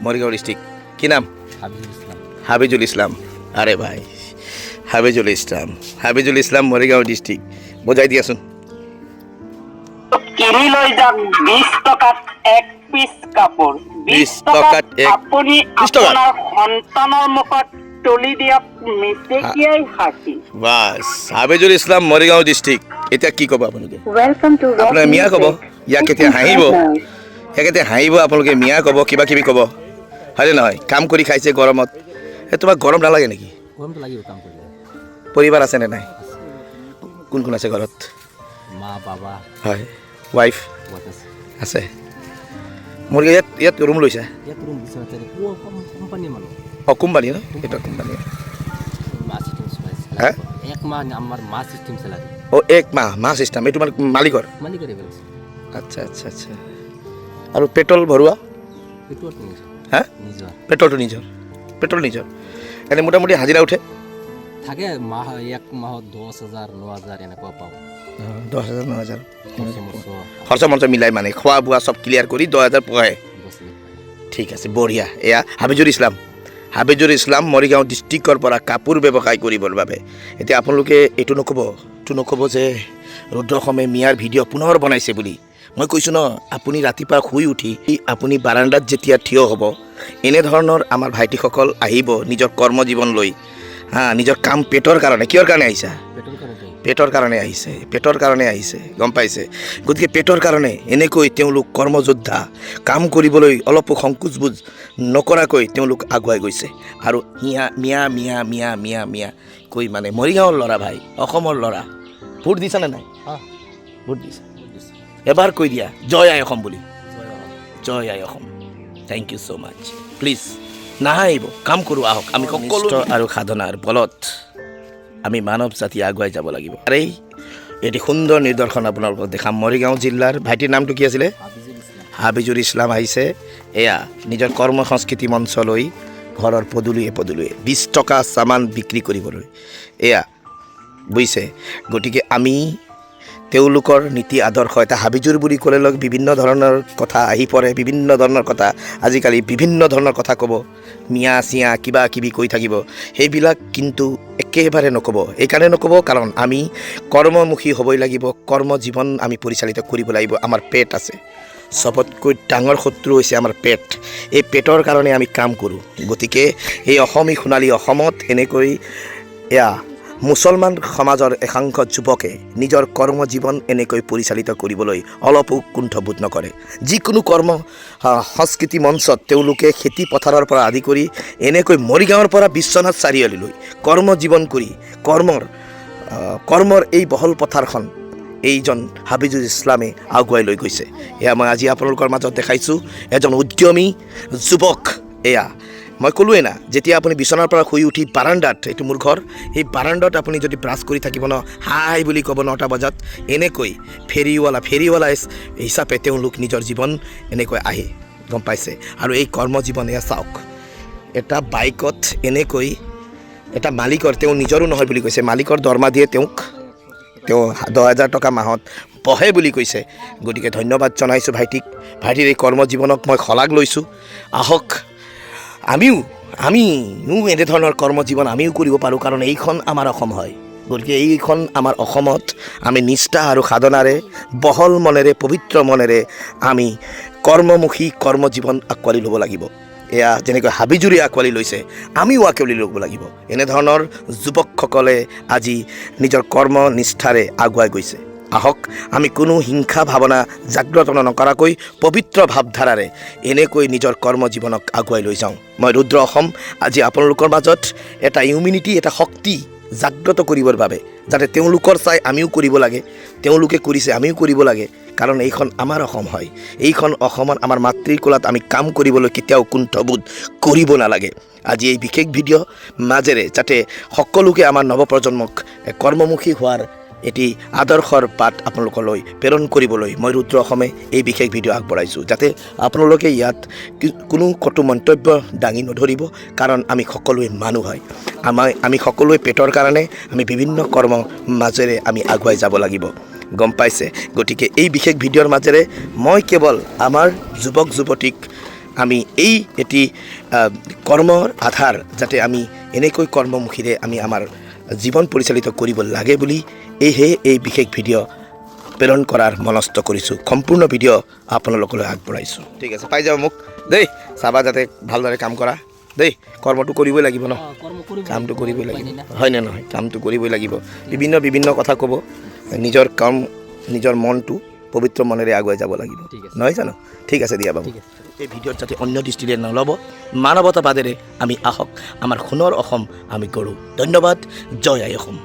Morigaon district কি নাম হাবিজুল ইসলাম আরে ভাই হাবিজুল ইসলাম মরিগাঁও ডিস্ট্রিক্ট বুঝাই দিয়াচোন কিনি লৈ যাওক 20 টকাত এক পিস কাপোৰ 20 টকাত আপুনি আপোনাৰ সন্তানৰ মুখত তুলি দিয়ক মিষ্টিকিয়াই হাসি বাস হাবিজুল ইসলাম মৰিগাঁও ডিস্ট্ৰিক্ট এতিয়া কি ক'ব আপোনালোকে ওয়েলকাম টু আপোনাৰ মিয়া ক'ব ইয়াক কেতিয়া হাঁহিব আপোনালোকে মিয়া ক'ব কিবা কিবি ক'ব হয়নে নহয় কাম কৰি খাইছে গৰমত তোমাক গৰম নালাগে নেকি গৰমটো লাগিব কাম কৰিলে পৰিবাৰ আছে নে নাই কোন কোন আছে ঘৰত মা বাবা হয় ৱাইফ আছে মোৰ ইয়াত ৰুম লৈছা ইয়াত ৰুম বিচাৰিছে কোম্পানী মানুহ কোম্পানী ন এটা কোম্পানী হ্যাঁ এক মাহ আমাৰ মা সিস্টেম স্যালাৰি এক মাহ সিস্টেম এই তোমাৰ মালিকৰ আচ্ছা আচ্ছা আচ্ছা আৰু পেট্ৰল ভৰোৱা হ্যাঁ পেট্ৰলটো নিজৰ এনে মোটামুটি হাজিৰা উঠে থাকে মাহ এক মাহত 10,000 9,000 এনেকুৱা পাওঁ 10,000 9,000 খৰচ মঞ্চ মিলাই মানে খোৱা বোৱা চব ক্লিয়াৰ কৰি 10,000 পোৱাই ঠিক আছে বঢ়িয়া এয়া হাবিজুল ইসলাম মৰিগাঁও ডিষ্ট্ৰিক্টৰ পৰা কাপোৰ ব্যৱসায় কৰিবৰ বাবে এতিয়া আপোনালোকে এইটো নক'ব যে ৰুদ্ৰ অসমে মিয়াৰ ভিডিঅ' পুনৰ বনাইছে বুলি মই কৈছোঁ ন আপুনি ৰাতিপুৱা শুই উঠি আপুনি বাৰাণ্ডাত যেতিয়া থিয় হ'ব এনেধৰণৰ আমাৰ ভাইটিসকল আহিব নিজৰ কৰ্মজীৱন লৈ নিজৰ কাম পেটৰ কাৰণে কিহৰ কাৰণে আহিছা পেটৰ কাৰণে আহিছে গম পাইছে গতিকে পেটৰ কাৰণে এনেকৈ তেওঁলোক কৰ্মযোদ্ধা কাম কৰিবলৈ অলপো সংকোচবোধ নকৰাকৈ তেওঁলোক আগুৱাই গৈছে আৰু মিয়া কৈ মানে মৰিগাঁৱৰ ল'ৰা ভাই অসমৰ ল'ৰা ভোট দিছানে নাই ভোট দিছা এবাৰ কৈ দিয়া জয় আই অসম বুলি জয় আই Assam thank you so' much please নাহাঁহিব কাম কৰোঁ আহক আমি সকলো আৰু সাধনাৰ বলত আমি মানৱ জাতি আগুৱাই যাব লাগিব আৰে এটি সুন্দৰ নিদৰ্শন আপোনালোকক দেখাম মৰিগাঁও জিলাৰ ভাইটিৰ নামটো কি আছিলে হাবিজুল ইছলাম আহিছে এয়া নিজৰ কৰ্ম সংস্কৃতি মঞ্চ লৈ ঘৰৰ পদূলিয়ে 20 টকা সামান বিক্ৰী কৰিবলৈ এয়া বুজিছে গতিকে আমি তেওঁলোকৰ নীতি আদৰ্শ এটা হাবিজুৰ বুলি ক'লে লগ বিভিন্ন ধৰণৰ কথা আহি পৰে বিভিন্ন ধৰণৰ কথা আজিকালি বিভিন্ন ধৰণৰ কথা ক'ব মিয়া চিয়া কিবা কিবি কৈ থাকিব সেইবিলাক কিন্তু একেবাৰে নক'ব এইকাৰণে নক'ব কাৰণ আমি কৰ্মমুখী হ'বই লাগিব কৰ্মজীৱন আমি পৰিচালিত কৰিব লাগিব আমাৰ পেট আছে চবতকৈ ডাঙৰ শত্ৰু হৈছে আমাৰ পেট এই পেটৰ কাৰণে আমি কাম কৰোঁ গতিকে এই অসমী সোণালী অসমত এনেকৈ এয়া মুছলমান সমাজৰ একাংশ যুৱকে নিজৰ কৰ্মজীৱন এনেকৈ পৰিচালিত কৰিবলৈ অলপো কুণ্ঠবোধ নকৰে যিকোনো কৰ্ম সংস্কৃতি মঞ্চত তেওঁলোকে খেতি পথাৰৰ পৰা আদি কৰি এনেকৈ মৰিগাঁৱৰ পৰা বিশ্বনাথ চাৰিআলিলৈ কৰ্মজীৱন কৰি কৰ্মৰ এই বহল পথাৰখন এইজন হাবিজুল ইছলামে আগুৱাই লৈ গৈছে এয়া মই আজি আপোনালোকৰ মাজত দেখাইছোঁ এজন উদ্যমী যুৱক এয়া মই ক'লোৱে না যেতিয়া আপুনি বিচনাৰ পৰা শুই উঠি বাৰাণ্ডাত এইটো মোৰ ঘৰ এই বাৰাণ্ডাত আপুনি যদি ব্ৰাছ কৰি থাকিব ন হাই বুলি ক'ব 9টা বজাত এনেকৈ ফেৰিৱালা হিচাপে তেওঁলোক নিজৰ জীৱন এনেকৈ আহে গম পাইছে আৰু এই কৰ্মজীৱন এয়া চাওক এটা বাইকত এনেকৈ এটা মালিকৰ তেওঁ নিজৰো নহয় বুলি কৈছে মালিকৰ দৰমহা দিয়ে তেওঁ 10,000 টকা মাহত বহে বুলি কৈছে গতিকে ধন্যবাদ জনাইছোঁ ভাইটিৰ এই কৰ্মজীৱনক মই শলাগ লৈছোঁ আহক আমিও এনেধৰণৰ কৰ্মজীৱন আমিও কৰিব পাৰোঁ কাৰণ এইখন আমাৰ অসম হয় গতিকে এইখন আমাৰ অসমত আমি নিষ্ঠা আৰু সাধনাৰে বহল মনেৰে পবিত্ৰ মনেৰে আমি কৰ্মমুখী কৰ্মজীৱন আঁকোৱালি ল'ব লাগিব এয়া যেনেকৈ হাবিজুৰে আঁকোৱালি লৈছে আমিও আঁকোৱালি ল'ব লাগিব এনেধৰণৰ যুৱকসকলে আজি নিজৰ কৰ্ম নিষ্ঠাৰে আগুৱাই গৈছে আহক আমি কোনো হিংসা ভাৱনা জাগ্ৰত নকৰাকৈ পবিত্ৰ ভাৱধাৰাৰে এনেকৈ নিজৰ কৰ্মজীৱনক আগুৱাই লৈ যাওঁ মই ৰুদ্ৰ অসম আজি আপোনালোকৰ মাজত এটা ইউমিনিটি এটা শক্তি জাগ্ৰত কৰিবৰ বাবে যাতে তেওঁলোকৰ চাই আমিও কৰিব লাগে তেওঁলোকে কৰিছে আমিও কৰিব লাগে কাৰণ এইখন আমাৰ অসম হয় এইখন অসমত আমাৰ মাতৃৰ কোলাত আমি কাম কৰিবলৈ কেতিয়াও কুণ্ঠবোধ কৰিব নালাগে আজি এই বিশেষ ভিডিঅ' মাজেৰে যাতে সকলোকে আমাৰ নৱপ্ৰজন্মক কৰ্মমুখী হোৱাৰ এটি আদৰ্শৰ পাঠ আপোনালোকলৈ প্ৰেৰণ কৰিবলৈ মই ৰুদ্ৰ অসমে এই বিশেষ ভিডিঅ' আগবঢ়াইছোঁ যাতে আপোনালোকে ইয়াত কোনো কটু মন্তব্য দাঙি নধৰিব কাৰণ আমি সকলোৱে মানুহ হয় আমি সকলোৱে পেটৰ কাৰণে আমি বিভিন্ন কৰ্ম মাজেৰে আমি আগুৱাই যাব লাগিব গম পাইছে গতিকে এই বিশেষ ভিডিঅ'ৰ মাজেৰে মই কেৱল আমাৰ যুৱক যুৱতীক আমি এই এটি কৰ্মৰ আধাৰ যাতে আমি এনেকৈ কৰ্মমুখীৰে আমি আমাৰ জীৱন পৰিচালিত কৰিব লাগে বুলি এই বিশেষ ভিডিঅ' প্ৰেৰণ কৰাৰ মনস্থ কৰিছোঁ সম্পূৰ্ণ ভিডিঅ' আপোনালোকলৈ আগবঢ়াইছোঁ ঠিক আছে পাই যাব মোক দেই চাবা যাতে ভালদৰে কাম কৰা দেই কৰ্মটো কৰিবই লাগিব ন কামটো কৰিবই লাগিব হয়নে নহয় কামটো কৰিবই লাগিব বিভিন্ন কথা ক'ব নিজৰ কাম নিজৰ মনটো পবিত্ৰ মনেৰে আগুৱাই যাব লাগিব নহয় জানো ঠিক আছে দিয়া বাবু এই ভিডিঅ'ত যাতে অন্য দৃষ্টিৰে নল'ব মানৱতাবাদেৰে আমি আহক আমাৰ সোণৰ অসম আমি কৰোঁ ধন্যবাদ জয় আই অসম